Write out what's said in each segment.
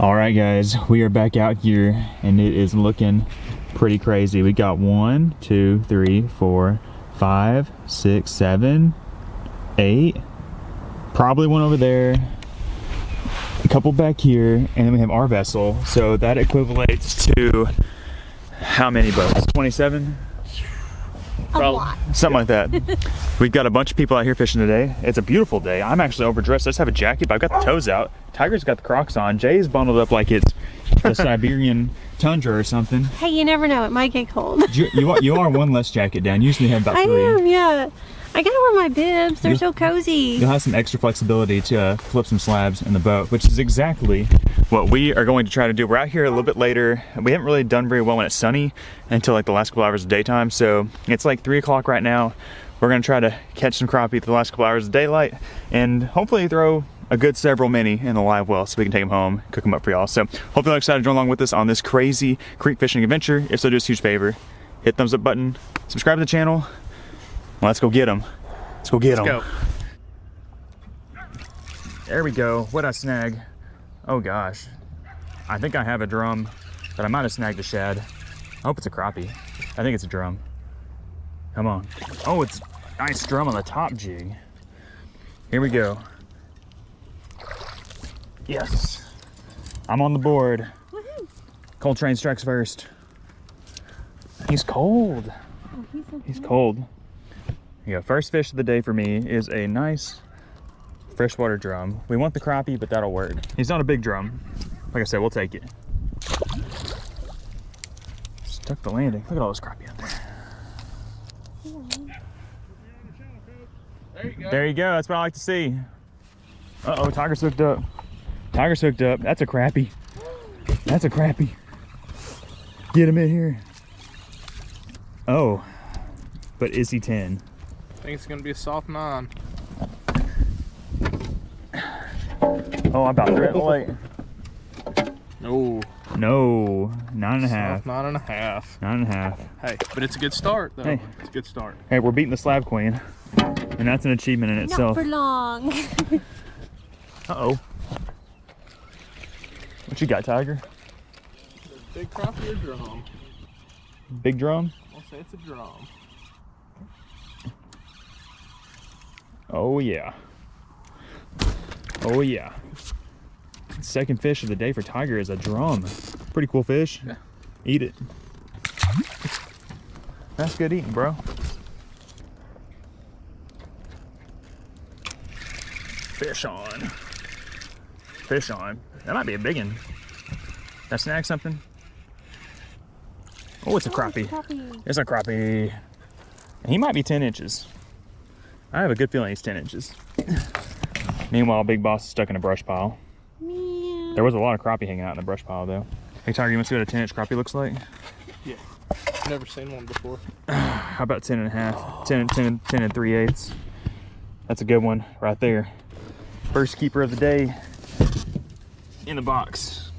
All right, guys, we are back out here and it is looking pretty crazy. We got 1, 2, 3, 4, 5, 6, 7, 8, probably one over there, a couple back here, and then we have our vessel. So that equivalates to how many boats? 27? A lot. Something like that. We've got a bunch of people out here fishing today. It's a beautiful day. I'm actually overdressed. I just have a jacket, but I've got the toes out. Tiger's got the Crocs on. Jay's bundled up like it's the Siberian tundra or something. Hey, you never know. It might get cold. You are one less jacket down. Usually you have about 3. I am, yeah. I gotta wear my bibs. They're so cozy. You'll have some extra flexibility to flip some slabs in the boat, which is exactly what we are going to try to do. We're out here a little bit later. We haven't really done very well when it's sunny until like the last couple hours of daytime. So it's like 3 o'clock right now. We're gonna try to catch some crappie the last couple hours of daylight and hopefully throw a good several mini in the live well so we can take them home, cook them up for y'all. So hopefully you're excited to join along with us on this crazy creek fishing adventure. If so, do us a huge favor. Hit thumbs up button, subscribe to the channel. Let's go get them. Let's go get them. Let's go. There we go. What I snag? Oh gosh. I think I have a drum, but I might have snagged a shad. I hope it's a crappie. I think it's a drum. Come on. Oh, it's a nice drum on the top jig. Here we go. Yes. I'm on the board. Woohoo. Coltrane strikes first. He's cold. Oh, He's cold. Yeah, first fish of the day for me is a nice freshwater drum. We want the crappie, but that'll work. He's not a big drum. Like I said, we'll take it. Stuck the landing. Look at all this crappie out there. There you go. There you go. That's what I like to see. Uh-oh, Tiger's hooked up. Tiger's hooked up. That's a crappie. That's a crappie. Get him in here. Oh, but is he 10? I think it's gonna be a soft 9. Oh, I about threw it late. No. No, 9.5. Soft 9.5. 9.5. Hey, but it's a good start though. Hey. It's a good start. Hey, we're beating the slab queen, and that's an achievement in Not itself. for long. Uh-oh. What you got, Tiger? Big crappie or drum? Big drum? I'll say it's a drum. Oh yeah. Oh yeah. Second fish of the day for Tiger is a drum. Pretty cool fish. Yeah. Eat it. That's good eating, bro. Fish on. Fish on. That might be a big one. Did I snag something? Oh, it's a crappie. It's a crappie. He might be 10 inches. I have a good feeling he's 10 inches. Meanwhile, Big Boss is stuck in a brush pile. Man. There was a lot of crappie hanging out in the brush pile, though. Hey, Tiger, you want to see what a 10-inch crappie looks like? Yeah. Never seen one before. How about 10 and a half? 10 and 3/8. That's a good one right there. First keeper of the day in the box.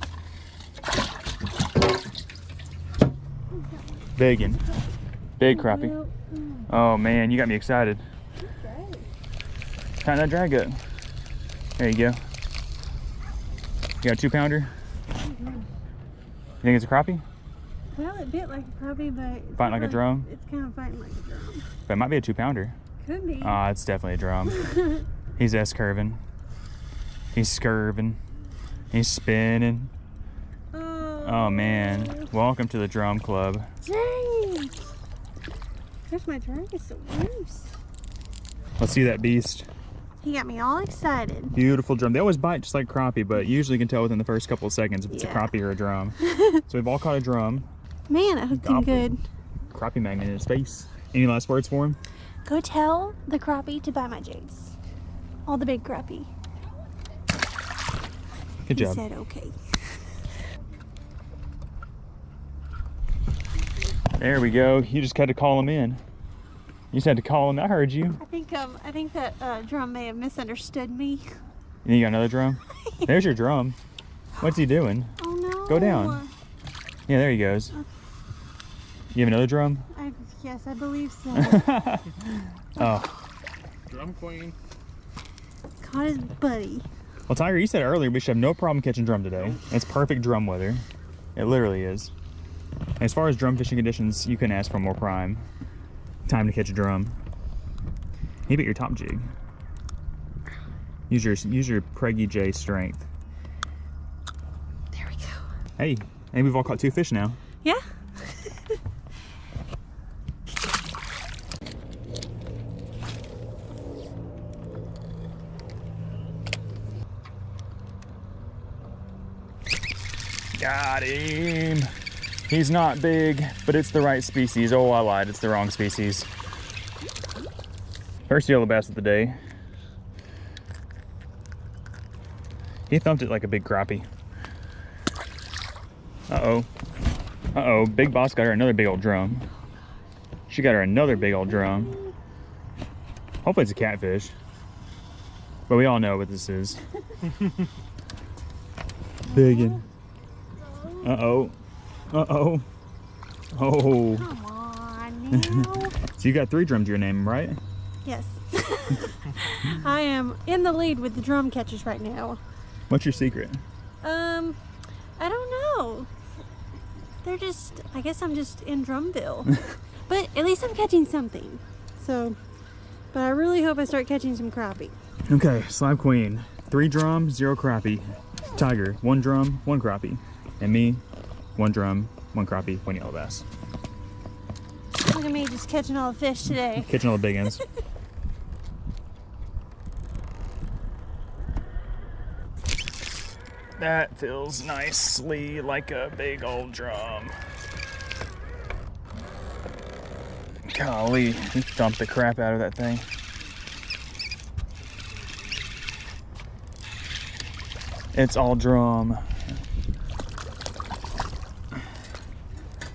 Biggin'. Big crappie. Oh man, you got me excited. Tighten that drag up. There you go. You got a 2-pounder? You think it's a crappie? Well, it bit like a crappie, but it's Fighting like a drum? It's kind of fighting like a drum. But it might be a 2-pounder. Could be. Ah, it's definitely a drum. He's S-curving. He's scurving. He's spinning. Oh man, welcome to the drum club. Dang! Gosh, my drag is so loose. Let's see that beast. He got me all excited. Beautiful drum. They always bite just like crappie, but usually you can tell within the first couple of seconds if it's a crappie or a drum. So we've all caught a drum. Man, it hooked him good. Crappie magnet in his face. Any last words for him? Go tell the crappie to buy my jigs. All the big crappie. Good job. He said okay. There we go. You just had to call him in. You just had to call him. I heard you. I think that drum may have misunderstood me. You got another drum? There's your drum. What's he doing? Oh no. Go down. Yeah, there he goes. You have another drum? Yes, I believe so. Oh. Drum queen. Caught his buddy. Well, Tiger, you said earlier we should have no problem catching drum today. It's perfect drum weather. It literally is. As far as drum fishing conditions, you couldn't ask for more prime time to catch a drum. You bit your top jig. Use your Preggy J strength. There we go. Hey, we've all caught 2 fish now. Yeah. Got him. He's not big, but it's the right species. Oh, I lied. It's the wrong species. First yellow bass of the day. He thumped it like a big crappie. Uh-oh. Uh-oh. Big Boss got her another big old drum. She got her another big old drum. Hopefully it's a catfish. But we all know what this is. Biggin. Uh-oh. Uh-oh. Oh. Come on now. So you got 3 drums to your name, right? Yes. I am in the lead with the drum catchers right now. What's your secret? I don't know. They're just, I guess I'm just in Drumville. But at least I'm catching something. So, but I really hope I start catching some crappie. Okay, Slab Queen. 3 drum, 0 crappie. Tiger, 1 drum, 1 crappie. And me, 1 drum, 1 crappie, 1 yellow bass. Look at me just catching all the fish today. Catching all the big ends. That feels nicely like a big old drum. Golly, he dumped the crap out of that thing. It's all drum.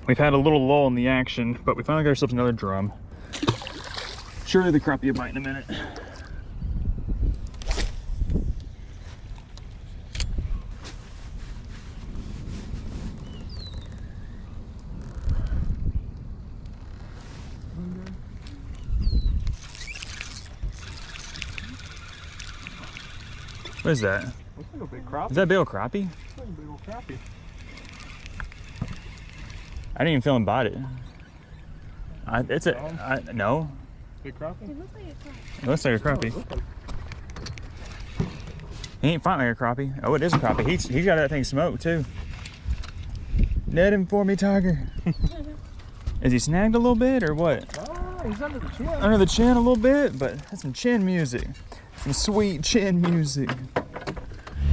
We've had a little lull in the action, but we finally got ourselves another drum. Surely the crappie will bite in a minute. What is that? Looks like a big crappie. Is that a big old crappie? Looks like a big old crappie. I didn't even feel him bite it. No. Big crappie? It looks like a crappie. It looks like a crappie. He ain't fighting like a crappie. Oh, it is a crappie. He's got that thing smoked too. Net him for me, Tiger. Is he snagged a little bit or what? Ah, he's under the chin. Under the chin a little bit, but that's some chin music. Some sweet chin music.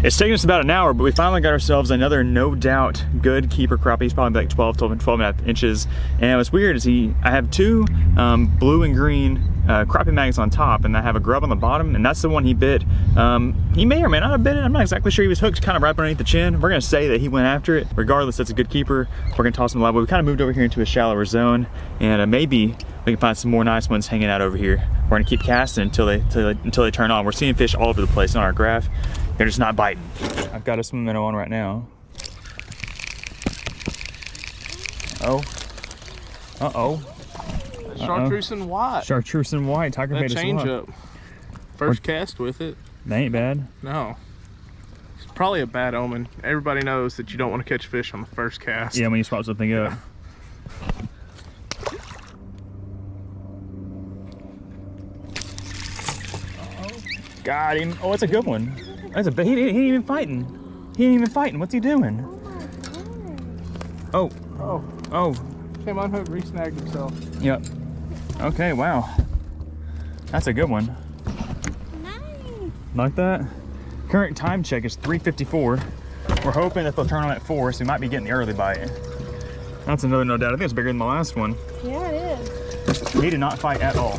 It's taken us about an hour, but we finally got ourselves another no doubt good keeper crappie. He's probably like 12 and a half inches. And what's weird is I have 2 blue and green crappie magnets on top, and I have a grub on the bottom, and that's the one he bit. He may or may not have bit it. I'm not exactly sure. He was hooked kind of right underneath the chin. We're gonna say that he went after it. Regardless, that's a good keeper. We're gonna toss him alive. But we kind of moved over here into a shallower zone, and maybe we can find some more nice ones hanging out over here. We're gonna keep casting until they turn on. We're seeing fish all over the place on our graph. They're just not biting. I've got a swim minnow on right now. Oh. Uh-oh. Chartreuse and white. Chartreuse and white. Tiger That made us change look. up. First cast with it. They ain't bad. No. It's probably a bad omen. Everybody knows that you don't want to catch fish on the first cast. Yeah, when you swap something up. Got him. Oh, it's a good one. That's he ain't even fighting. He ain't even fighting. What's he doing? Oh my gosh. Oh. Oh, Oh. came unhooked, re-snagged himself. Yep. Okay, wow. That's a good one. Nice. Like that? Current time check is 3:54. We're hoping that they'll turn on at 4, so we might be getting the early bite. That's another no doubt. I think it's bigger than the last one. Yeah, it is. He did not fight at all.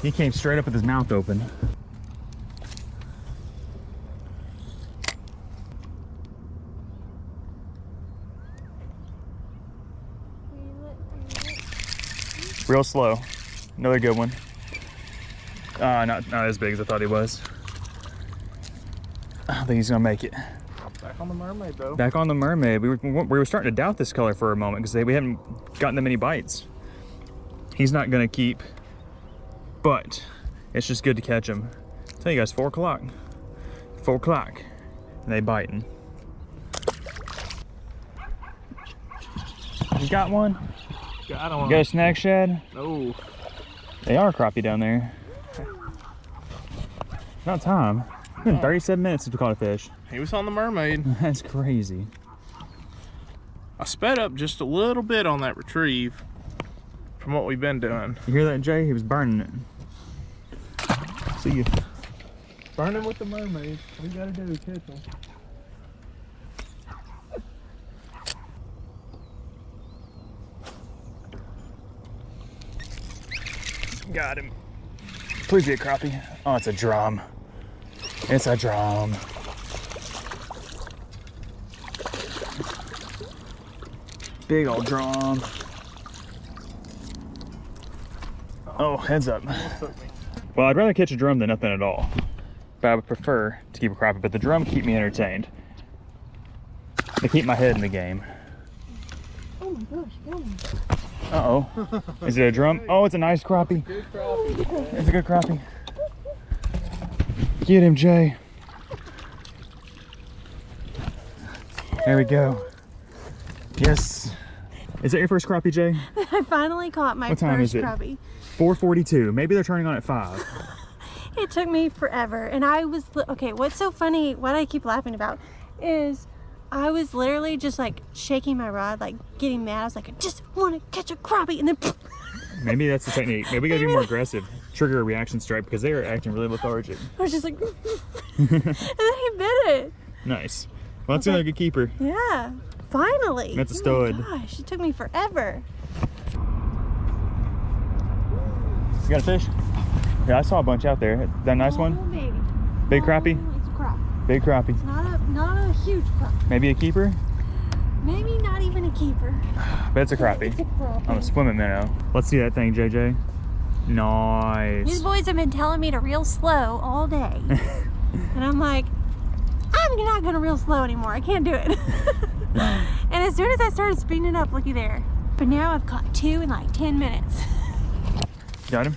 He came straight up with his mouth open. Real slow. Another good one. Not as big as I thought he was. I don't think he's gonna make it. Back on the mermaid though. Back on the mermaid. We were starting to doubt this color for a moment because we haven't gotten that many bites. He's not gonna keep, but it's just good to catch him. I tell you guys, 4 o'clock. 4 o'clock. And they biting. You got one? Got one. You got a snag shad? No. They are crappie down there. About time. It's been 37 minutes since we caught a fish. He was on the mermaid. That's crazy. I sped up just a little bit on that retrieve from what we've been doing. You hear that, Jay? He was burning it. See you. Burning with the mermaid. All you gotta do is catch them. Got him. Please be a crappie. Oh, it's a drum. It's a drum. Big old drum. Oh, heads up. Well, I'd rather catch a drum than nothing at all. But I would prefer to keep a crappie, but the drum keep me entertained. They keep my head in the game. Oh my gosh, go. Uh-oh. Is it a drum? Oh, it's a nice crappie. Good crappie. It's a good crappie. Get him, Jay. There we go. Yes. Is that your first crappie, Jay? I finally caught my What time first is it? crappie. 4:42. Maybe they're turning on at 5. It took me forever, and I was okay. What's so funny? What I keep laughing about is I was literally just like shaking my rod, like getting mad. I was like, I just want to catch a crappie, and then Maybe that's the technique. Maybe we gotta be more aggressive. Trigger a reaction strike because they are acting really lethargic. I was just like, and then he bit it. Nice. Well, that's another good keeper. Yeah, finally. That's a Oh stud. my gosh, it took me forever. You got a fish? Yeah, I saw a bunch out there. That nice one? Oh, baby. Big crappie? It's a crappie. Big crappie. It's not a huge crappie. Maybe a keeper? Maybe not even a keeper. But it's a crappie. It's a crappie. On a swimming minnow. Let's see that thing, JJ. These Nice. boys have been telling me to reel slow all day. And I'm like, I'm not gonna reel slow anymore. I can't do it. And as soon as I started speeding it up, looky there. But now I've caught 2 in like 10 minutes. Got him?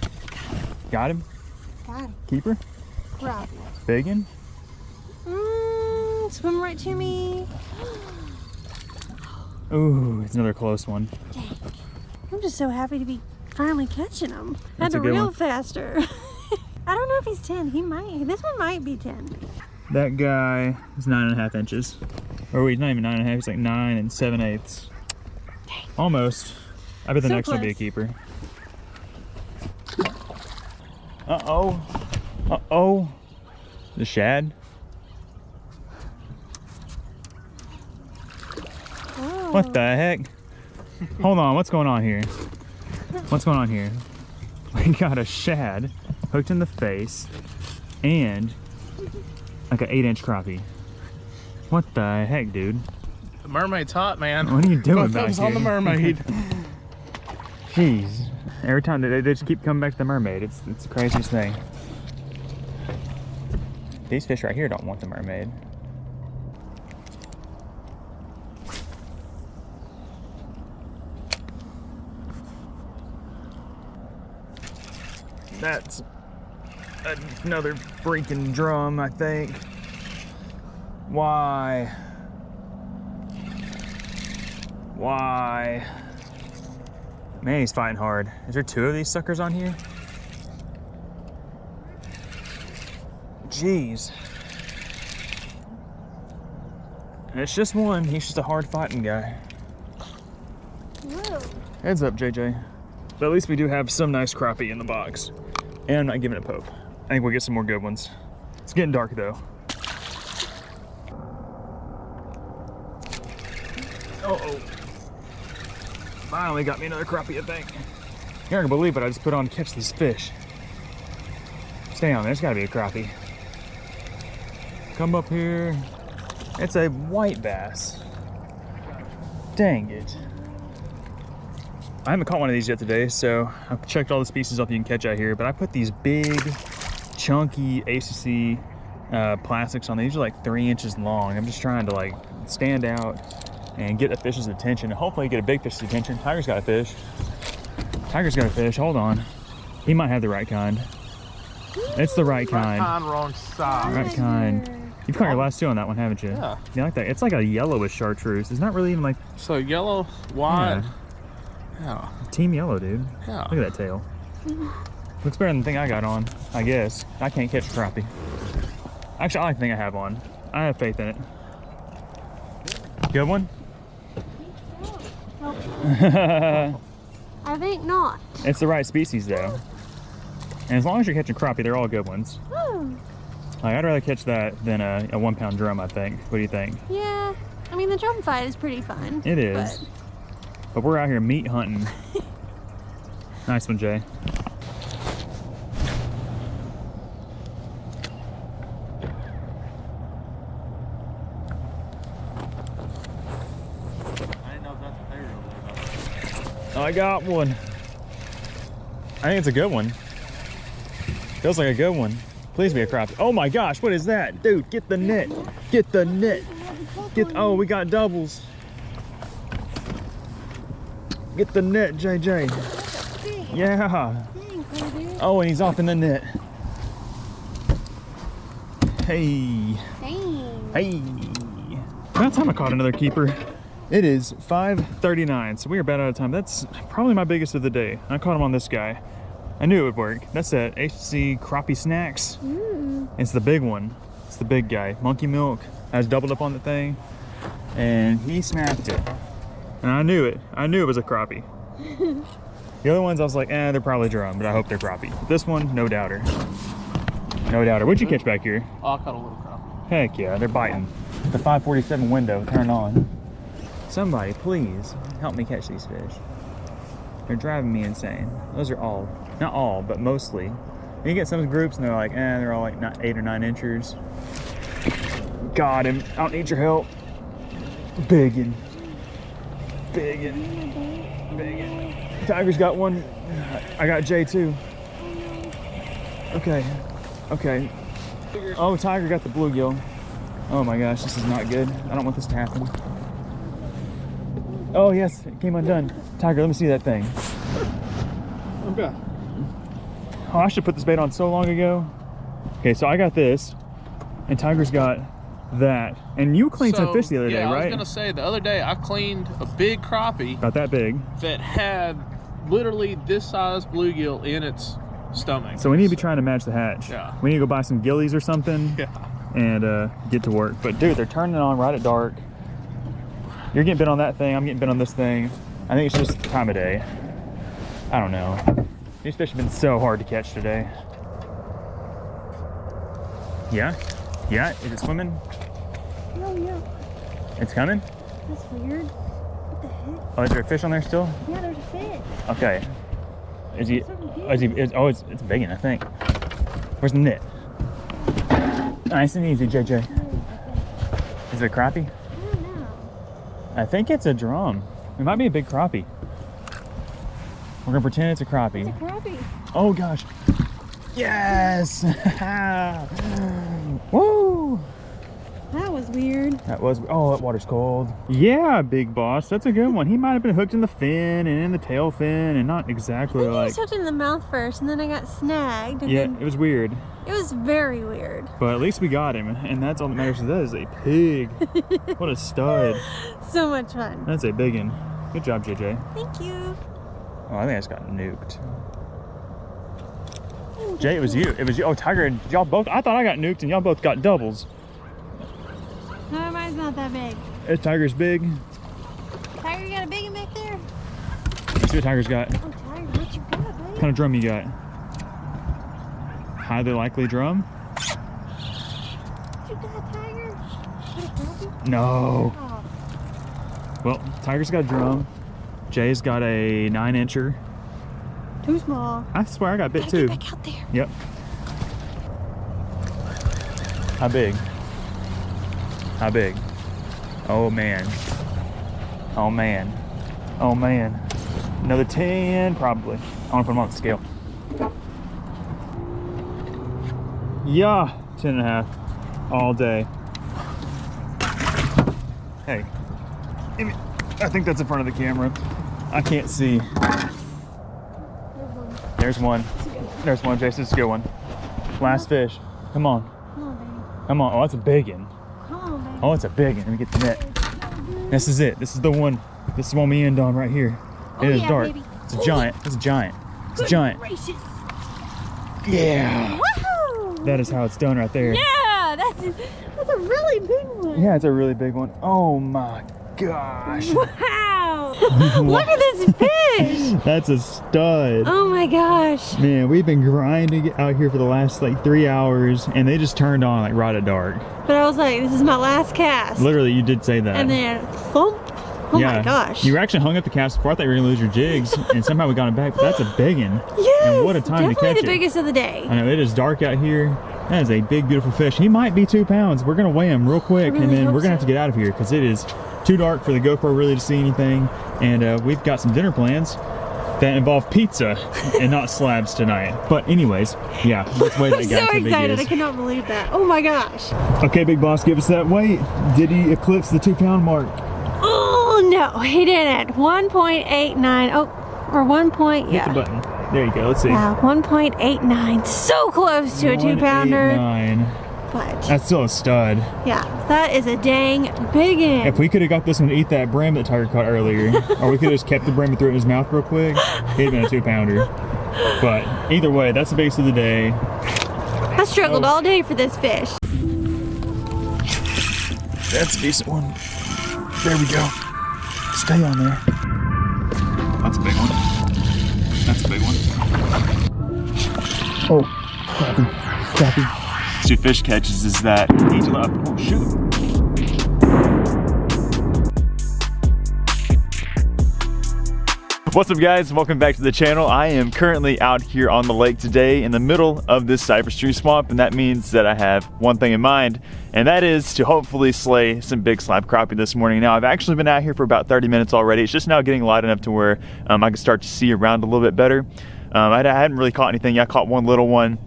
Got him? Got him. Keeper? Crappie. Biggin? Swim right to me. Ooh, it's another close one. Dang. I'm just so happy to be finally catching them. I had That's a to good reel one. faster. I don't know if he's 10. He might. This one might be 10. That guy is 9.5 inches. Or wait, not even 9.5, he's like 9 7/8. Almost. I bet the So next one will be a close. keeper. Uh-oh. Uh-oh. The shad? Oh. What the heck? Hold on, what's going on here? What's going on here? We got a shad hooked in the face and like an 8-inch crappie. What the heck, dude? The mermaid's hot, man. What are you doing Both back of us here? on the mermaid. Jeez. Every time they just keep coming back to the mermaid. It's the craziest thing. These fish right here don't want the mermaid. That's another freaking drum, I think. Why? Why? Man, he's fighting hard. Is there 2 of these suckers on here? Jeez. And it's just one. He's just a hard fighting guy. Whoa. Heads up, JJ. But at least we do have some nice crappie in the box. And I'm not giving it Pope. I think we'll get some more good ones. It's getting dark though. Uh-oh. Finally got me another crappie, I think. You're not gonna believe it, I just put on to catch these fish. Stay on, there's gotta be a crappie. Come up here. It's a white bass. Dang it. I haven't caught one of these yet today, so I've checked all the species up you can catch out here, but I put these big, chunky ACC plastics on. These are like 3 inches long. I'm just trying to like stand out and get the fish's attention, and hopefully get a big fish's attention. Tiger's got a fish. Tiger's got a fish, hold on. He might have the right kind. It's the right kind. Right kind, wrong side. Right kind. You've caught your last two on that one, haven't you? Yeah. You like that? It's like a yellowish chartreuse. It's not really even like So yellow, white. Yeah. team yellow, dude. Yeah. Look at that tail. Looks better than the thing I got on, I guess. I can't catch crappie. Actually, I like the thing I have on. I have faith in it. Good one? I think not. It's the right species though. And as long as you're catching crappie, they're all good ones. Oh. Like, I'd rather catch that than a 1 pound drum, I think. What do you think? Yeah. I mean, the drum fight is pretty fun. It is. But we're out here meat hunting. Nice one, Jay. I got one. I think it's a good one. Feels like a good one. Please be a crappie. Oh my gosh, what is that? Dude, get the net. Get the net. Oh, we got doubles. Get the net, JJ. Yeah. Oh, and he's off in the net. Hey. Hey. About time I caught another keeper. It is 5:39, so we are about out of time. That's probably my biggest of the day. I caught him on this guy. I knew it would work. That's that HC Crappie Snacks. It's the big one. It's the big guy. Monkey milk. I was doubled up on the thing, and he snapped it. And I knew it. I knew it was a crappie. The other ones, I was like, they're probably drum, but I hope they're crappie. But this one, no doubter. No doubter. What'd you catch back here? Oh, I caught a little crappie. Heck yeah, they're biting. The 547 window turned on. Somebody, please help me catch these fish. They're driving me insane. Those are all, not all, but mostly. And you get some groups and they're like, they're all like 8 or 9 inchers. Got him. I don't need your help. Biggin. Biggin. Biggin. Tiger's got one. I got Jay too. Okay. Okay. Oh, Tiger got the bluegill. Oh my gosh, this is not good. I don't want this to happen. Oh yes, it came undone. Tiger, let me see that thing. Okay. Oh, I should put this bait on so long ago. Okay, so I got this, and Tiger's got that. And you cleaned some fish the other day, right? I was gonna say, the other day I cleaned a big crappie. About that big. That had literally this size bluegill in its stomach. So we need to be trying to match the hatch. Yeah. We need to go buy some gillies or something. Yeah. And get to work. But dude, they're turning on right at dark. You're getting bit on that thing, I'm getting bit on this thing. I think it's just the time of day. I don't know. These fish have been so hard to catch today. Yeah? Yeah? Is it swimming? Oh, yeah. It's coming? That's weird. What the heck? Oh, is there a fish on there still? Yeah, there's a fish. Okay. Is he? Oh, it's big one, I think. Where's the net? Nice and easy, JJ. Is it a crappie? I don't know. I think it's a drum. It might be a big crappie. We're gonna pretend it's a crappie. It's a crappie. Oh gosh. Yes! Woo! That was weird. That was, oh, that water's cold. Yeah, big boss, that's a good one. He might have been hooked in the fin and in the tail fin and not exactly I think he like. was hooked in the mouth first, and then I got snagged. And Yeah, then it was weird. it was very weird. But at least we got him, and that's all that matters. That is a pig. What a stud. So much fun. That's a big one. Good job, JJ. Thank you. Oh, I think I just got nuked. Jay, it was you. It was you. Oh, Tiger, y'all both. I thought I got nuked, and y'all both got doubles. No, mine's not that big. Tiger's big. Tiger, you got a big one back there? Let's see what Tiger's got. Oh, Tiger, what you got, babe? What kind of drum you got? Highly likely drum? What you got, Tiger? What, a crappie? No. Oh, Well, Tiger's got a drum. Jay's got a 9-incher. too small. I swear I got bit Gotta too. get back out there. Yep. How big? How big? Oh man. Oh man. Oh man. Another 10 probably. I want to put them on the scale. Yeah, 10.5 all day. Hey, I think that's in front of the camera. I can't see. There's one. There's one, Jason. It's a good one. Last fish. Come on. Come on, Come on. Oh, that's a big one. Come on, baby. Oh, it's a big one. Let me get the net. This is it. This is the one. This is one we end on right here. It is dark. Baby. It's a giant. It's a giant. It's a giant. Gracious. Yeah. Woohoo! That is how it's done right there. Yeah, that's a really big one. Yeah, it's a really big one. Oh my gosh. Wow. Look at this fish. That's a stud. Oh my gosh. Man, we've been grinding out here for the last like 3 hours and they just turned on like right at dark. But I was like, this is my last cast. Literally, you did say that. And then thump. Oh yeah. my gosh. You were actually hung up the cast before. I thought you were gonna lose your jigs and somehow we got him back, but that's a big one. Yes. And what a time to catch Definitely it. the biggest of the day. I know, it is dark out here. That is a big, beautiful fish. He might be 2 pounds. We're gonna weigh him real quick really and then hope we're gonna have so. to get out of here because it is too dark for the GoPro really to see anything. And we've got some dinner plans that involve pizza and not slabs tonight. But anyways, yeah, let's weigh that I'm guy. so how big he excited. I is. cannot believe that. Oh my gosh. Okay, big boss, give us that weight. Did he eclipse the 2 pound mark? Oh no, he didn't. 1.89. Oh, or 1 point, Hit the yeah. button. There you go. Let's see. Wow, 1.89. So close to a 2-pounder. 189. But That's still a stud. yeah, that is a dang big one. If we could have got this one to eat that brim that Tiger caught earlier, or we could have just kept the brim and threw it in his mouth real quick, it'd been a 2-pounder. But either way, that's the base of the day. I struggled all day for this fish. That's a decent one. There we go. Stay on there. That's a big one. That's a big one. Oh, crappie, crappie. Two fish catches is that each up. Oh shoot. What's up guys, welcome back to the channel. I am currently out here on the lake today in the middle of this cypress tree swamp, and that means that I have one thing in mind, and that is to hopefully slay some big slab crappie this morning. Now I've actually been out here for about 30 minutes already. It's just now getting light enough to where I can start to see around a little bit better. I hadn't really caught anything. Yeah, I caught one little one.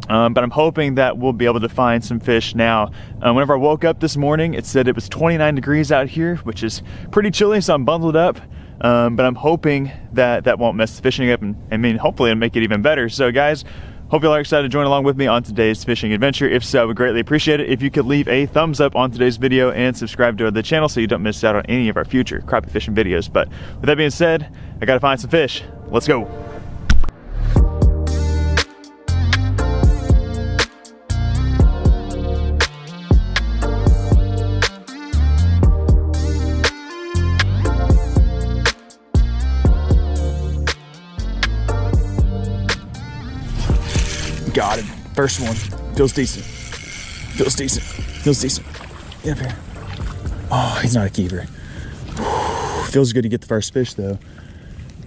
But I'm hoping that we'll be able to find some fish now. Whenever I woke up this morning, it said it was 29 degrees out here, which is pretty chilly, so I'm bundled up. But I'm hoping that that won't mess the fishing up, and I mean, hopefully it'll make it even better. So guys, hope you all are excited to join along with me on today's fishing adventure. If so, I would greatly appreciate it if you could leave a thumbs up on today's video and subscribe to the channel so you don't miss out on any of our future crappie fishing videos. But with that being said, I gotta find some fish. Let's go. Got him. First one. Feels decent. Feels decent. Feels decent. Get up here. Oh, he's not a keeper. Feels good to get the first fish though.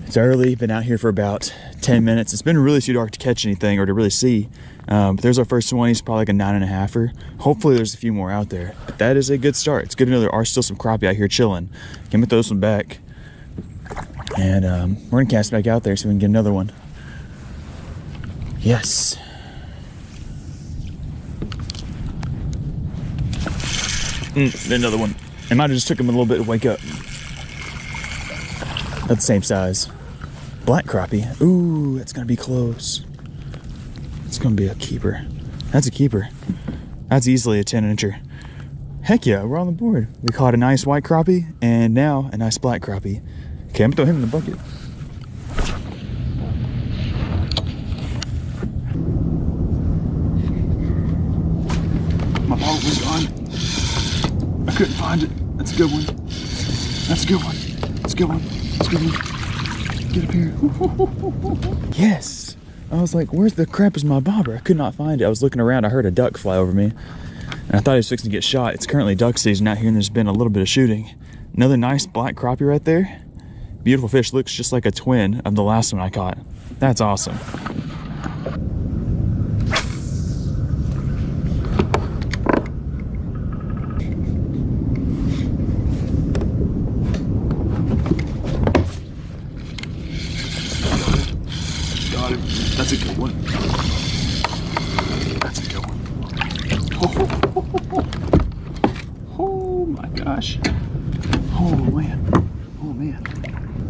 It's early. Been out here for about 10 minutes. It's been really too dark to catch anything or to really see. But there's our first one. He's probably like a 9.5-er. Hopefully there's a few more out there. But that is a good start. It's good to know there are still some crappie out here chilling. Can we throw some back? And we're gonna cast back out there so we can get another one. Yes. Another one. I might have just took him a little bit to wake up. That's the same size. Black crappie. Ooh, that's gonna be close. It's gonna be a keeper. That's a keeper. That's easily a 10-incher. Heck yeah, we're on the board. We caught a nice white crappie and now a nice black crappie. Okay, I'm gonna throw him in the bucket. My boat was gone. I couldn't find it. That's a good one. That's a good one. That's a good one. That's a good one. Get up here. Yes. I was like, where's the crap is my bobber? I could not find it. I was looking around. I heard a duck fly over me. And I thought he was fixing to get shot. It's currently duck season out here and there's been a little bit of shooting. Another nice black crappie right there. Beautiful fish. Looks just like a twin of the last one I caught. That's awesome. That's a good one. That's a good one. Oh my gosh. Oh man. Oh man.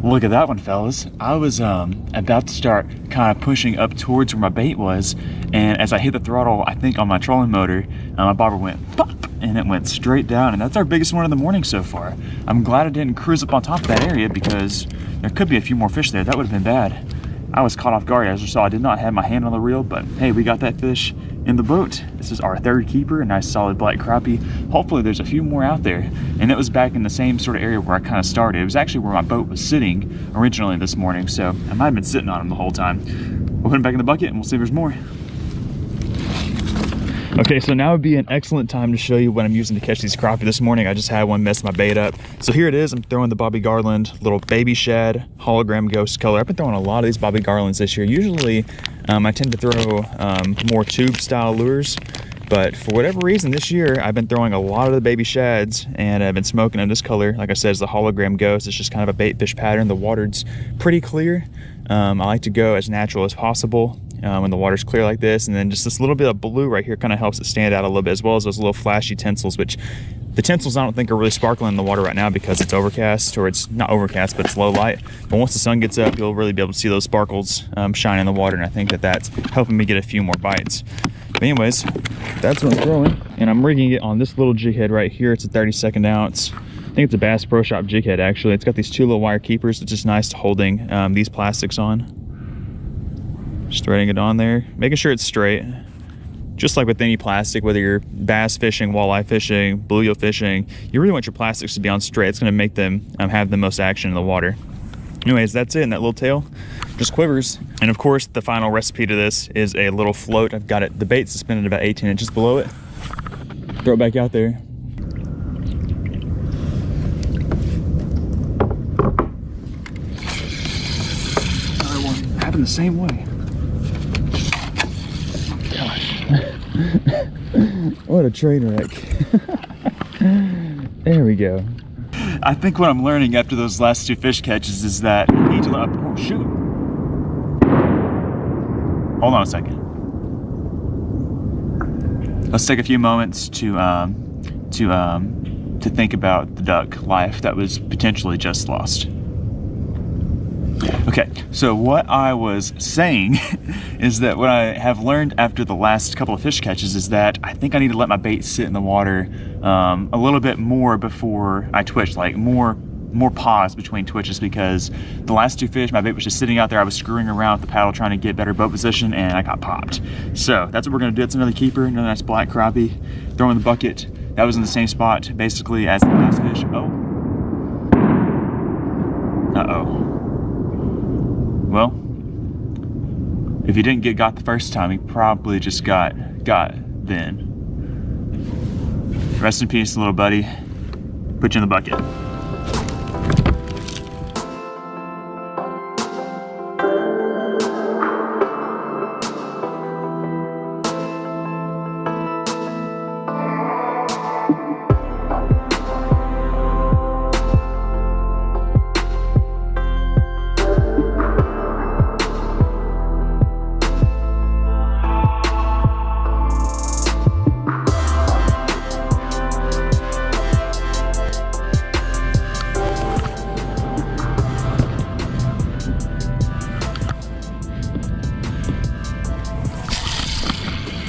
Look at that one, fellas. I was about to start kind of pushing up towards where my bait was, and as I hit the throttle, I think on my trolling motor, my bobber went pop, and it went straight down, and that's our biggest one of the morning so far. I'm glad I didn't cruise up on top of that area because there could be a few more fish there. That would have been bad. I was caught off guard. As you saw, I did not have my hand on the reel, but hey, we got that fish in the boat. This is our third keeper, a nice solid black crappie. Hopefully there's a few more out there. And it was back in the same sort of area where I kind of started. It was actually where my boat was sitting originally this morning, so I might have been sitting on him the whole time. We'll put him back in the bucket and we'll see if there's more. Okay, so now would be an excellent time to show you what I'm using to catch these crappie this morning. I just had one mess my bait up. So here it is. I'm throwing the Bobby Garland little baby shad hologram ghost color. I've been throwing a lot of these Bobby Garlands this year. Usually I tend to throw more tube style lures, but for whatever reason this year I've been throwing a lot of the baby shads, and I've been smoking them this color. Like I said, it's the hologram ghost. It's just kind of a bait fish pattern. The water's pretty clear. I like to go as natural as possible when the water's clear like this, and then just this little bit of blue right here kind of helps it stand out a little bit, as well as those little flashy tinsels, which the tinsels I don't think are really sparkling in the water right now because it's overcast, or it's not overcast, but it's low light. But once the sun gets up, you'll really be able to see those sparkles shine in the water, and I think that that's helping me get a few more bites. But anyways, that's what I'm throwing, and I'm rigging it on this little jig head right here. It's a 32nd ounce. I think it's a Bass Pro Shop jig head, actually. It's got these two little wire keepers. It's just nice to holding these plastics on. Just threading it on there, making sure it's straight. Just like with any plastic, whether you're bass fishing, walleye fishing, bluegill fishing, you really want your plastics to be on straight. It's gonna make them have the most action in the water. Anyways, that's it, and that little tail just quivers. And of course, the final recipe to this is a little float. I've got the bait suspended about 18 inches below it. Throw it back out there. Another one happened the same way. What a train wreck. There we go. I think what I'm learning after those last two fish catches is that you need to let, oh shoot. Hold on a second. Let's take a few moments to think about the duck life that was potentially just lost. Okay, so what I was saying is that what I have learned after the last couple of fish catches is that I think I need to let my bait sit in the water a little bit more before I twitch, like more pause between twitches, because the last two fish, my bait was just sitting out there. I was screwing around with the paddle trying to get better boat position, and I got popped. So that's what we're gonna do. It's another keeper, another nice black crappie. Throw in the bucket. That was in the same spot basically as the last fish. Oh. Uh-oh. Well, if he didn't get got the first time, he probably just got then. Rest in peace, little buddy. Put you in the bucket.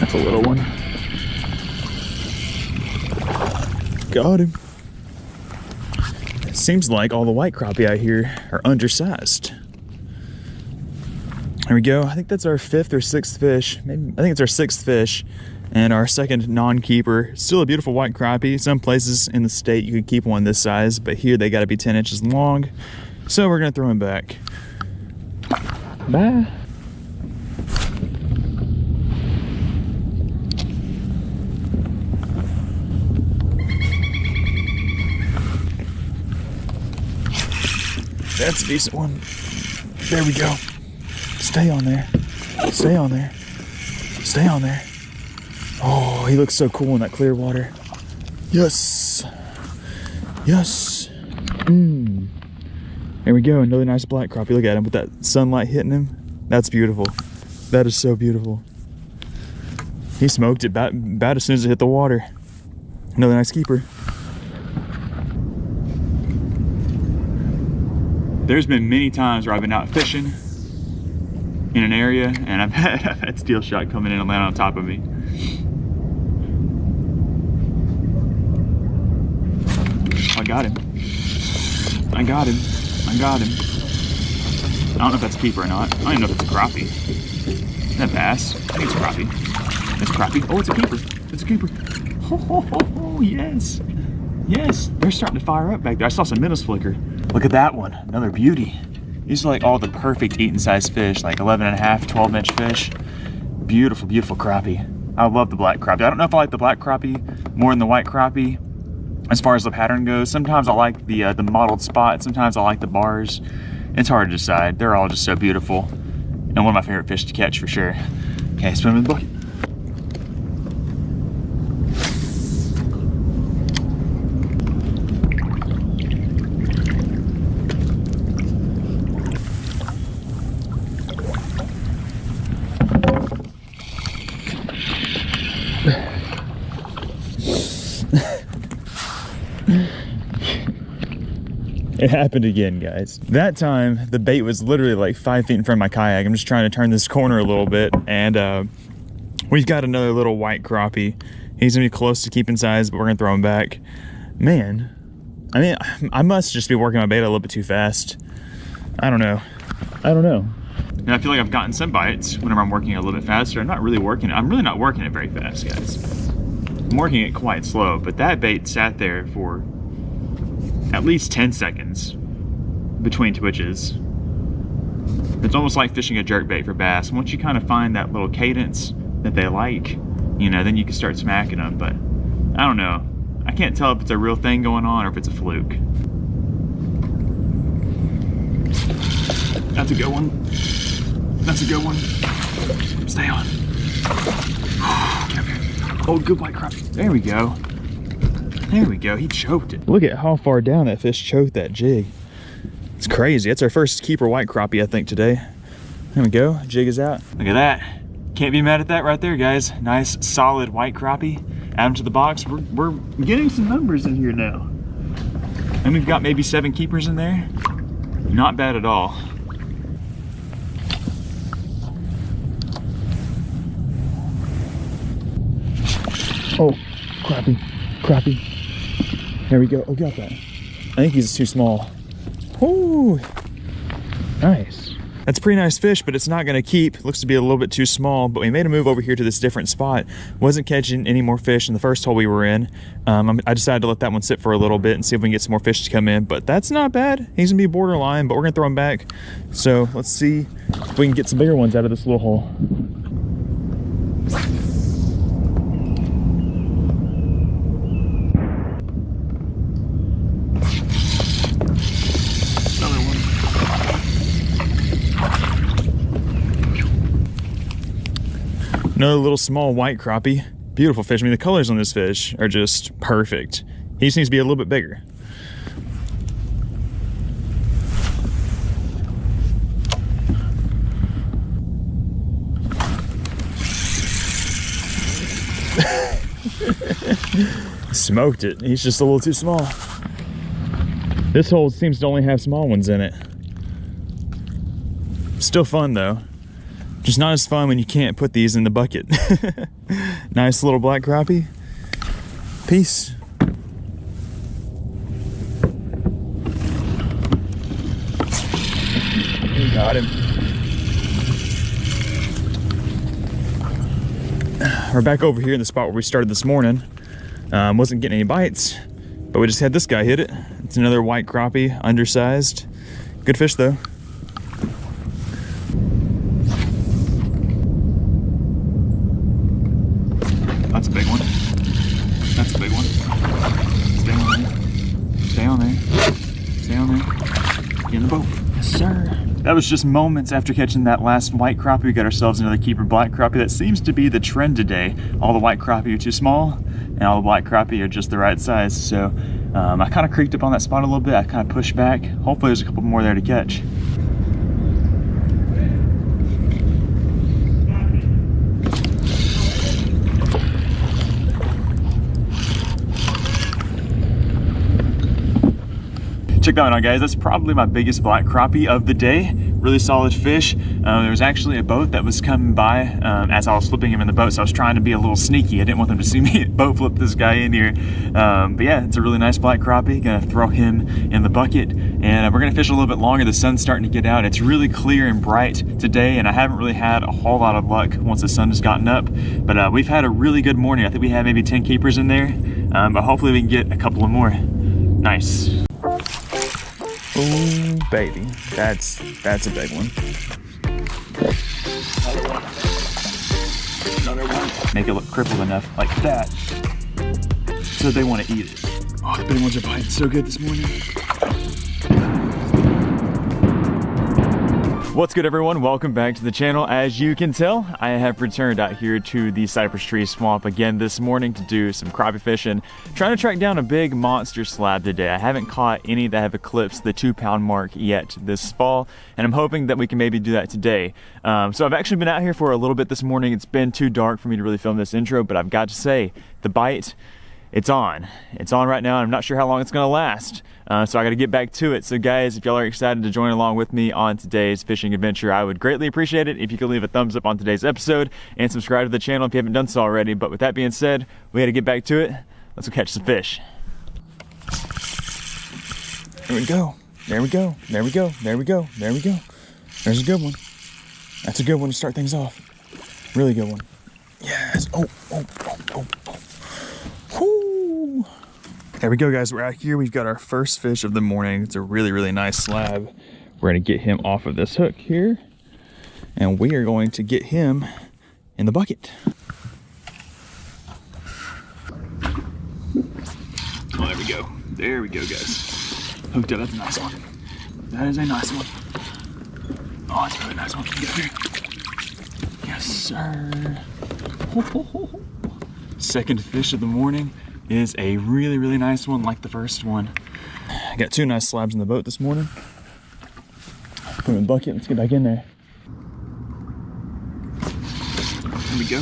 That's a little one. Got him. It seems like all the white crappie out here are undersized. There we go. I think that's our 5th or 6th fish. Maybe, I think it's our 6th fish and our second non-keeper. Still a beautiful white crappie. Some places in the state you could keep one this size, but here they gotta be 10 inches long. So we're gonna throw him back. Bye. That's a decent one. There we go. Stay on there. Stay on there. Stay on there. Oh, he looks so cool in that clear water. Yes. Yes. There we go. Another nice black crappie. Look at him with that sunlight hitting him. That's beautiful. That is so beautiful. He smoked it about as soon as it hit the water. Another nice keeper. there's been many times where I've been out fishing in an area and I've had steel shot coming in and land on top of me. I got him. I got him. I got him. I don't know if that's a keeper or not. I don't even know if it's a crappie. Is that bass? I think it's a crappie. It's a crappie. Oh, it's a keeper. It's a keeper. Oh, yes. Yes. They're starting to fire up back there. I saw some minnows flicker. Look at that one. Another beauty. These are like all the perfect eating size fish, like 11 and a half, 12-inch fish. Beautiful, beautiful crappie. I love the black crappie. I don't know if I like the black crappie more than the white crappie as far as the pattern goes. Sometimes I like the mottled spot. Sometimes I like the bars. It's hard to decide. They're all just so beautiful. And one of my favorite fish to catch for sure. Okay, swim in the bucket. It happened again, guys. That time, the bait was literally like 5 feet in front of my kayak. I'm just trying to turn this corner a little bit, and we've got another little white crappie. He's gonna be close to keeping size, but we're gonna throw him back. Man, I mean, I must just be working my bait a little bit too fast. I don't know. I don't know. And I feel like I've gotten some bites whenever I'm working it a little bit faster. I'm not really working it. I'm really not working it very fast, guys. I'm working it quite slow, but that bait sat there for at least 10 seconds between twitches. It's almost like fishing a jerkbait for bass. Once you kind of find that little cadence that they like, you know, then you can start smacking them. But I don't know. I can't tell if it's a real thing going on or if it's a fluke. That's a good one. That's a good one. Stay on. Oh, good white crappie. There we go. There we go, he choked it. Look at how far down that fish choked that jig. It's crazy. That's our first keeper white crappie, I think, today. There we go, jig is out. Look at that. Can't be mad at that right there, guys. Nice, solid white crappie. Add them to the box. We're getting some numbers in here now. And we've got maybe 7 keepers in there. Not bad at all. Oh, crappie, crappie. There we go. Oh, got that. I think he's too small. Ooh, nice. That's a pretty nice fish, but it's not gonna keep. Looks to be a little bit too small, but we made a move over here to this different spot. Wasn't catching any more fish in the first hole we were in. I decided to let that one sit for a little bit and see if we can get some more fish to come in, but that's not bad. He's gonna be borderline, but we're gonna throw him back. So let's see if we can get some bigger ones out of this little hole. Another little small white crappie. Beautiful fish. I mean, the colors on this fish are just perfect. He just needs to be a little bit bigger. Smoked it. He's just a little too small. This hole seems to only have small ones in it. Still fun though. Just not as fun when you can't put these in the bucket. Nice little black crappie. Peace. Got him. We're back over here in the spot where we started this morning. Wasn't getting any bites, but we just had this guy hit it. It's another white crappie, undersized. Good fish though. That's a big one. That's a big one. Stay on there. Stay on there. Stay on there. Get in the boat. Yes, sir. That was just moments after catching that last white crappie. We got ourselves another keeper black crappie. That seems to be the trend today. All the white crappie are too small, and all the black crappie are just the right size. So I kind of creeped up on that spot a little bit. I kind of pushed back. Hopefully there's a couple more there to catch. Check that one out, guys. That's probably my biggest black crappie of the day. Really solid fish. There was actually a boat that was coming by as I was flipping him in the boat, so I was trying to be a little sneaky. I didn't want them to see me boat flip this guy in here. But yeah, it's a really nice black crappie. Gonna throw him in the bucket, and we're gonna fish a little bit longer. The sun's starting to get out. It's really clear and bright today, and I haven't really had a whole lot of luck once the sun has gotten up. But we've had a really good morning. I think we have maybe 10 keepers in there, but hopefully we can get a couple of more. Nice. Oh baby, that's a big one. Another one. Make it look crippled enough like that so they want to eat it. Oh, the big ones are biting so good this morning. What's good, everyone? Welcome back to the channel. As you can tell, I have returned out here to the cypress tree swamp again this morning to do some crappie fishing. Trying to track down a big monster slab today. I haven't caught any that have eclipsed the 2-pound mark yet this fall, and I'm hoping that we can maybe do that today. So I've actually been out here for a little bit this morning. It's been too dark for me to really film this intro, but I've got to say, the bite, it's on. It's on right now, and I'm not sure how long it's gonna last. So I gotta get back to it. So guys, if y'all are excited to join along with me on today's fishing adventure, I would greatly appreciate it if you could leave a thumbs up on today's episode and subscribe to the channel if you haven't done so already. But with that being said, we gotta get back to it. Let's go catch some fish. There we go. There we go. There we go. There we go. There we go. There's a good one. That's a good one to start things off. Really good one. Yes. Oh. Whoo. There we go, guys. We're out here. We've got our first fish of the morning. It's a really, really nice slab. We're gonna get him off of this hook here, and we are going to get him in the bucket. Oh, there we go. There we go, guys. Hooked up. That's a nice one. That is a nice one. Oh, it's a really nice one. Get up here. Yes, sir. Second fish of the morning is a really, really nice one like the first one. I got 2 nice slabs in the boat this morning. Put them in the bucket. Let's get back in there. There we go.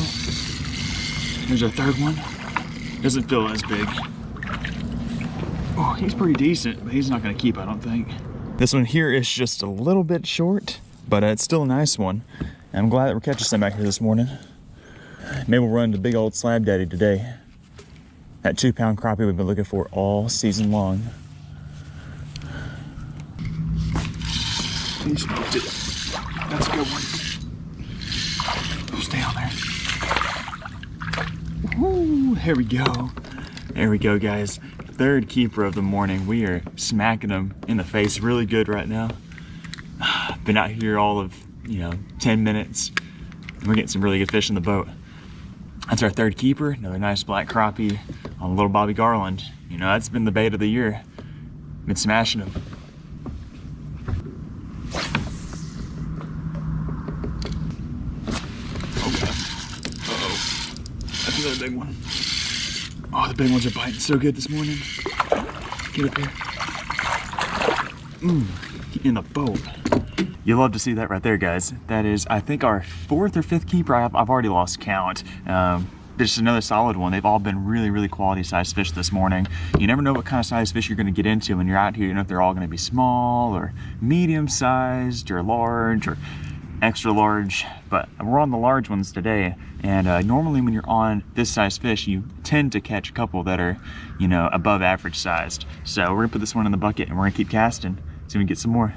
There's our third one. Doesn't feel as big. Oh, he's pretty decent, but he's not gonna keep, I don't think. This one here is just a little bit short, but it's still a nice one. And I'm glad that we're catching some out here this morning. Maybe we'll run to big old slab daddy today. That 2-pound crappie we've been looking for all season long. He smoked it. That's a good one. Stay on there. Woo, there we go. There we go, guys. Third keeper of the morning. We are smacking them in the face really good right now. Been out here all of, 10 minutes. We're getting some really good fish in the boat. That's our third keeper. Another nice black crappie on little Bobby Garland. That's been the bait of the year. Been smashing them. Okay. Uh-oh. That's another big one. Oh, the big ones are biting so good this morning. Get up here. Get in the boat. You love to see that right there, guys. That is, I think, our 4th or 5th keeper. I've already lost count. Just another solid one. They've all been really, really quality sized fish this morning. You never know what kind of size fish you're gonna get into when you're out here. You know if they're all gonna be small or medium sized or large or extra large, but we're on the large ones today. And normally when you're on this size fish, you tend to catch a couple that are, above average sized. So we're gonna put this one in the bucket and we're gonna keep casting, so we can get some more.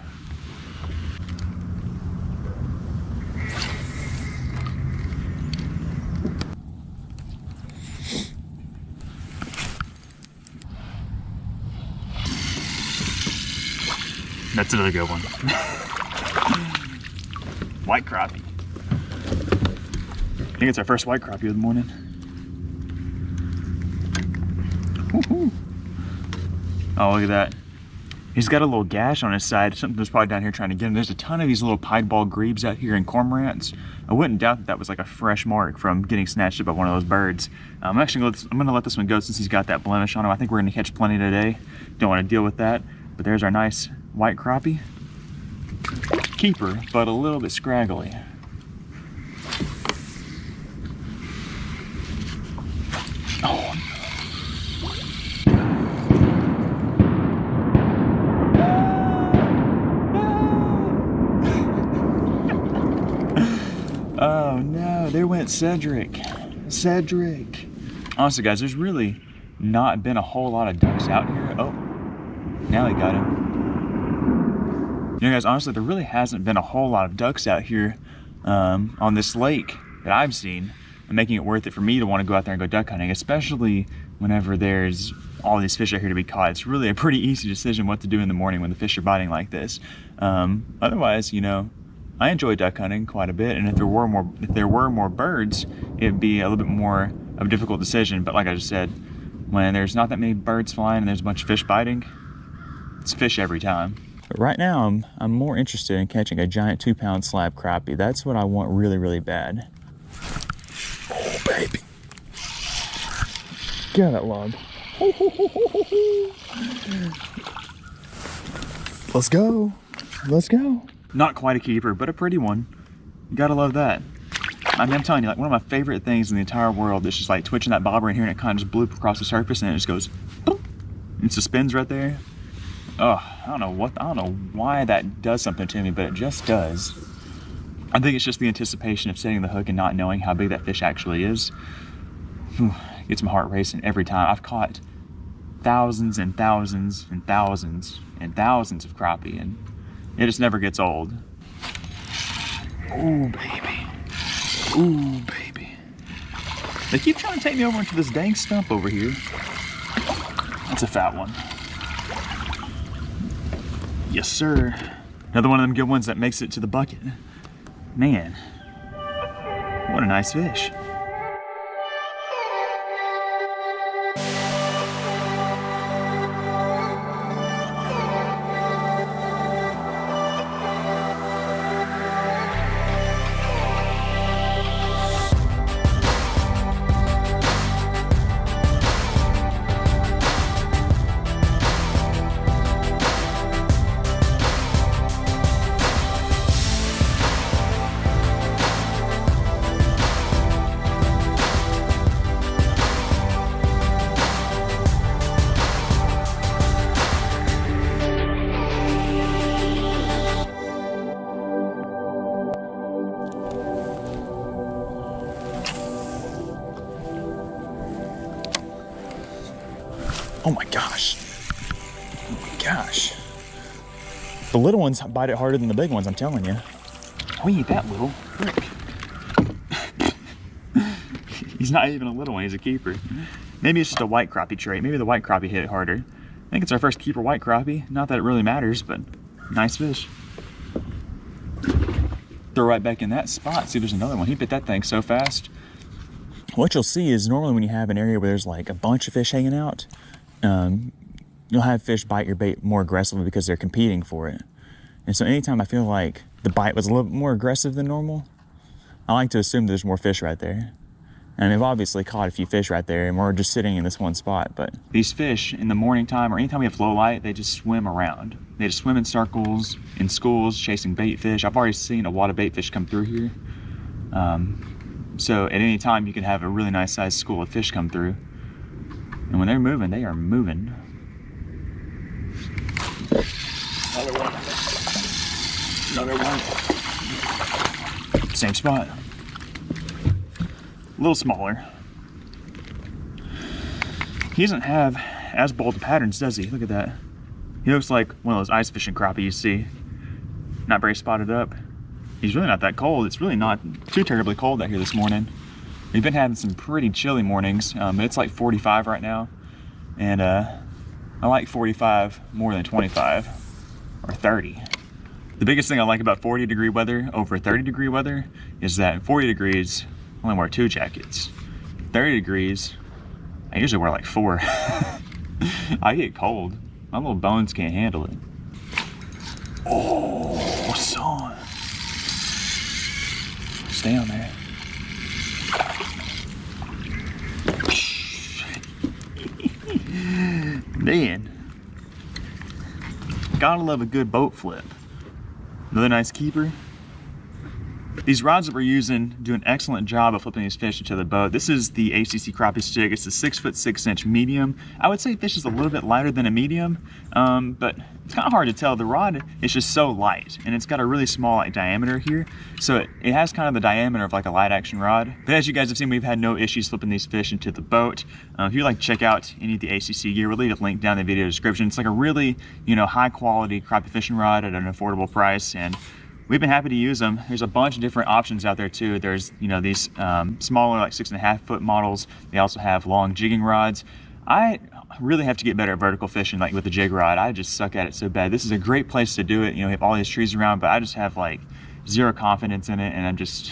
That's another good one. White crappie. I think it's our first white crappie of the morning. Woo-hoo. Oh, look at that. He's got a little gash on his side. Something was probably down here trying to get him. There's a ton of these little piebald grebes out here in cormorants. I wouldn't doubt that that was like a fresh mark from getting snatched up by one of those birds. I'm gonna let this one go since he's got that blemish on him. I think we're gonna catch plenty today. Don't want to deal with that. But there's our nice white crappie. Keeper, but a little bit scraggly. Oh. there went Cedric. Cedric. Honestly, guys, there's really not been a whole lot of ducks out here. Oh, now he got him. You know, guys, honestly, there really hasn't been a whole lot of ducks out here on this lake that I've seen, and making it worth it for me to want to go out there and go duck hunting, especially whenever there's all these fish out here to be caught. It's really a pretty easy decision what to do in the morning when the fish are biting like this. Otherwise, you know, I enjoy duck hunting quite a bit, and if there were more birds, it'd be a little bit more of a difficult decision. But like I just said, when there's not that many birds flying and there's a bunch of fish biting, it's fish every time. But right now, I'm more interested in catching a giant 2-pound slab crappie. That's what I want really, really bad. Oh, baby. Get out of that log. Let's go. Let's go. Not quite a keeper, but a pretty one. You gotta love that. I mean, I'm telling you, like, one of my favorite things in the entire world is just like twitching that bobber in here and it kind of just bloop across the surface and it just goes boop, and suspends right there. Oh, I don't know why that does something to me, but it just does. I think it's just the anticipation of setting the hook and not knowing how big that fish actually is. Gets my heart racing every time. I've caught thousands and thousands and thousands and thousands of crappie, and it just never gets old. Ooh, baby. Ooh, baby. They keep trying to take me over into this dang stump over here. That's a fat one. Yes, sir. Another one of them good ones that makes it to the bucket. Man, what a nice fish. Oh my gosh. Oh my gosh. The little ones bite it harder than the big ones, I'm telling you. We eat that little. Frick. He's not even a little one, he's a keeper. Maybe it's just a white crappie trait. Maybe the white crappie hit it harder. I think it's our first keeper white crappie. Not that it really matters, but nice fish. Throw right back in that spot. See, there's another one. He bit that thing so fast. What you'll see is normally when you have an area where there's like a bunch of fish hanging out, you'll have fish bite your bait more aggressively because they're competing for it. And so anytime I feel like the bite was a little bit more aggressive than normal, I like to assume there's more fish right there. And I've obviously caught a few fish right there, and we're just sitting in this one spot. But these fish in the morning time or anytime we have low light, they just swim around. They just swim in circles, in schools, chasing bait fish. I've already seen a lot of bait fish come through here. So at any time you can have a really nice sized school of fish come through. And when they're moving, they are moving. Another one. Another one. Same spot. A little smaller. He doesn't have as bold patterns, does he? Look at that. He looks like one of those ice fishing crappie you see. Not very spotted up. He's really not that cold. It's really not too terribly cold out here this morning. We've been having some pretty chilly mornings. It's like 45 right now. And I like 45 more than 25 or 30. The biggest thing I like about 40-degree weather over 30-degree weather is that 40 degrees, I only wear 2 jackets. 30 degrees, I usually wear like 4. I get cold. My little bones can't handle it. Oh, son. Stay on there. Man, gotta love a good boat flip. Another nice keeper. These rods that we're using do an excellent job of flipping these fish into the boat. This is the ACC Crappie Stix. It's a 6'6" medium. I would say fish is a little bit lighter than a medium, but it's kind of hard to tell. The rod is just so light, and it's got a really small like diameter here, so it has kind of the diameter of like a light action rod. But as you guys have seen, we've had no issues flipping these fish into the boat. If you'd like to check out any of the ACC gear, we'll leave a link down in the video description. It's like a really, you know, high quality crappie fishing rod at an affordable price, and we've been happy to use them. There's a bunch of different options out there too. There's, you know, these smaller like 6.5 foot models. They also have long jigging rods. I really have to get better at vertical fishing, like with the jig rod. I just suck at it so bad. This is a great place to do it. You know, we have all these trees around, but I just have like zero confidence in it, and I'm just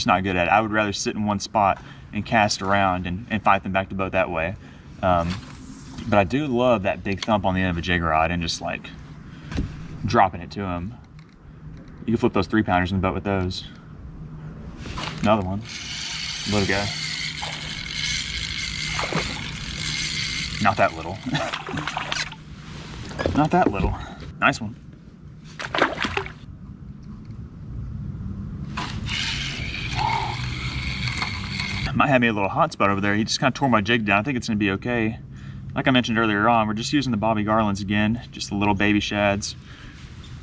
not good at it. I would rather sit in one spot and cast around and fight them back to boat that way. But I do love that big thump on the end of a jig rod and just like dropping it to them. You can flip those 3-pounders in the boat with those. Another one. Little guy. Not that little. Not that little. Nice one. Might have me a little hot spot over there. He just kind of tore my jig down. I think it's gonna be okay. Like I mentioned earlier on, we're just using the Bobby Garlands again, just the little baby shads.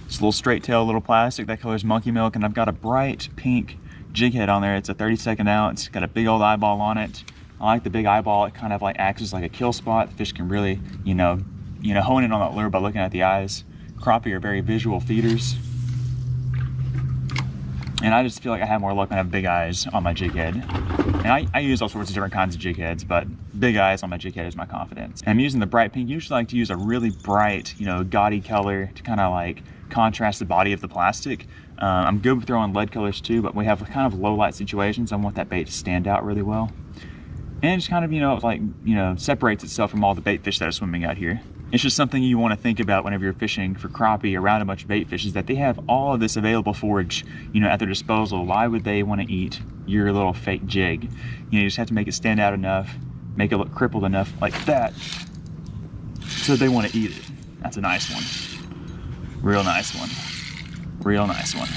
It's a little straight tail, little plastic. That color's monkey milk, and I've got a bright pink jig head on there. It's a 32nd ounce. Got a big old eyeball on it. I like the big eyeball. It kind of like acts as like a kill spot. The fish can really, you know, hone in on that lure by looking at the eyes. Crappie are very visual feeders, and I just feel like I have more luck when I have big eyes on my jig head. And I use all sorts of different kinds of jig heads, but big eyes on my jig head is my confidence. And I'm using the bright pink. Usually I like to use a really bright, you know, gaudy color to kind of like contrast the body of the plastic. I'm good with throwing lead colors too, but we have kind of low light situations. I want that bait to stand out really well. And it just kind of, you know, like, you know, separates itself from all the bait fish that are swimming out here. It's just something you want to think about whenever you're fishing for crappie around a bunch of bait fish, is that they have all of this available forage, you know, at their disposal. Why would they want to eat your little fake jig? You know, you just have to make it stand out enough, make it look crippled enough like that, so they want to eat it. That's a nice one. Real nice one. Real nice one.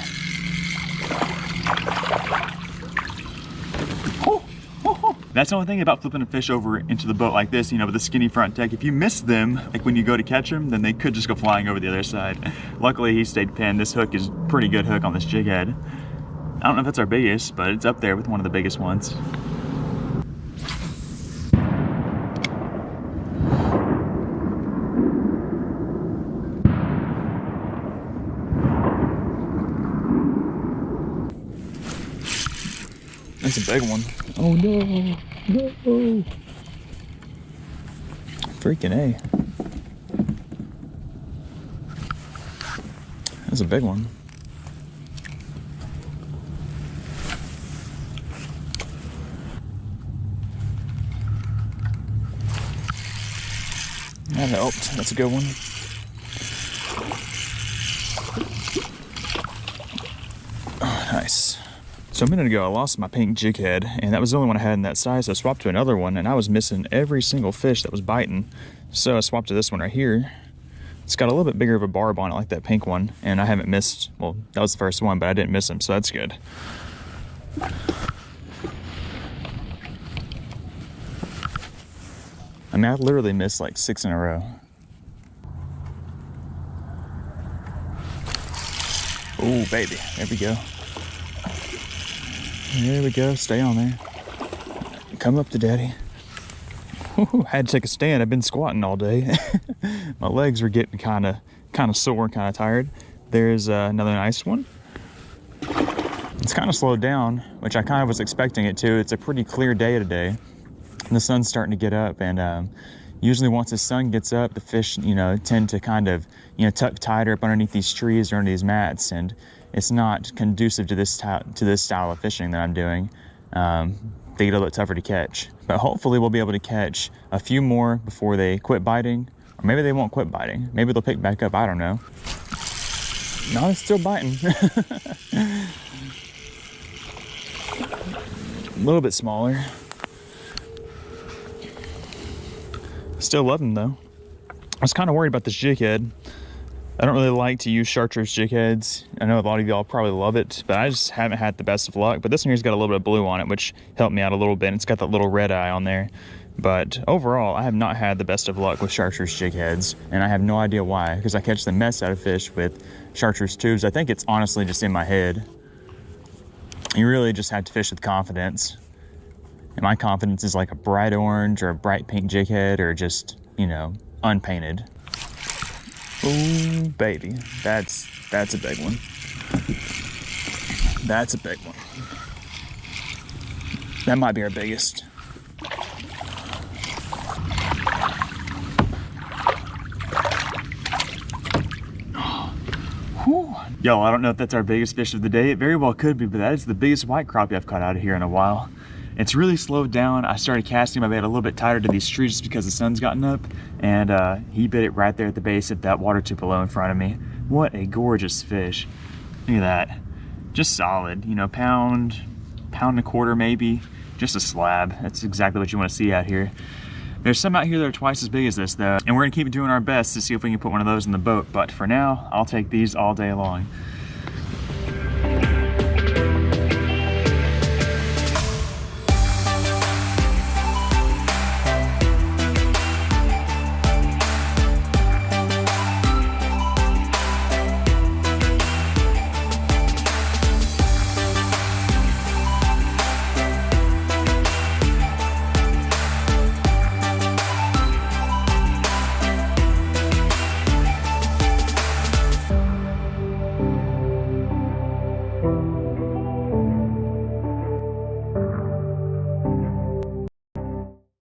Oh, oh, oh. That's the only thing about flipping a fish over into the boat like this, you know, with the skinny front deck. If you miss them, like when you go to catch them, then they could just go flying over the other side. Luckily, he stayed pinned. This hook is a pretty good hook on this jig head. I don't know if that's our biggest, but it's up there with one of the biggest ones. That's a big one. Oh no, no. Freaking A. That's a big one. That helped. That's a good one. Oh, nice. So a minute ago, I lost my pink jig head, and that was the only one I had in that size. So I swapped to another one, and I was missing every single fish that was biting. So I swapped to this one right here. It's got a little bit bigger of a barb on it, like that pink one, and I haven't missed, well, that was the first one, but I didn't miss him, so that's good. I mean, I literally missed like 6 in a row. Oh, baby, there we go. There we go, stay on there. Come up to daddy. Ooh, had to take a stand. I've been squatting all day. My legs were getting kind of sore, kind of tired. There's another nice one. It's kind of slowed down, which I kind of was expecting it to. It's a pretty clear day today. The sun's starting to get up, and usually once the sun gets up, the fish, you know, tend to kind of, you know, tuck tighter up underneath these trees or under these mats, and it's not conducive to this style of fishing that I'm doing. They get a little bit tougher to catch, but hopefully we'll be able to catch a few more before they quit biting, or maybe they won't quit biting. Maybe they'll pick back up. I don't know. No, it's still biting. A little bit smaller. Still love them though. I was kind of worried about this jig head. I don't really like to use chartreuse jig heads. I know a lot of y'all probably love it, but I just haven't had the best of luck. But this one here's got a little bit of blue on it, which helped me out a little bit. It's got that little red eye on there. But overall, I have not had the best of luck with chartreuse jig heads, and I have no idea why, because I catch the mess out of fish with chartreuse tubes. I think it's honestly just in my head. You really just have to fish with confidence. And my confidence is like a bright orange or a bright pink jig head, or just, you know, unpainted. Oh, baby, that's a big one. That's a big one. That might be our biggest. Yo, I don't know if that's our biggest fish of the day. It very well could be, but that is the biggest white crappie I've caught out of here in a while. It's really slowed down. I started casting my bait a little bit tighter to these trees just because the sun's gotten up, and he bit it right there at the base of that water tupelo in front of me. What a gorgeous fish. Look at that. Just solid, you know, pound and a quarter maybe. Just a slab. That's exactly what you want to see out here. There's some out here that are twice as big as this though, and we're gonna keep doing our best to see if we can put one of those in the boat, but for now, I'll take these all day long.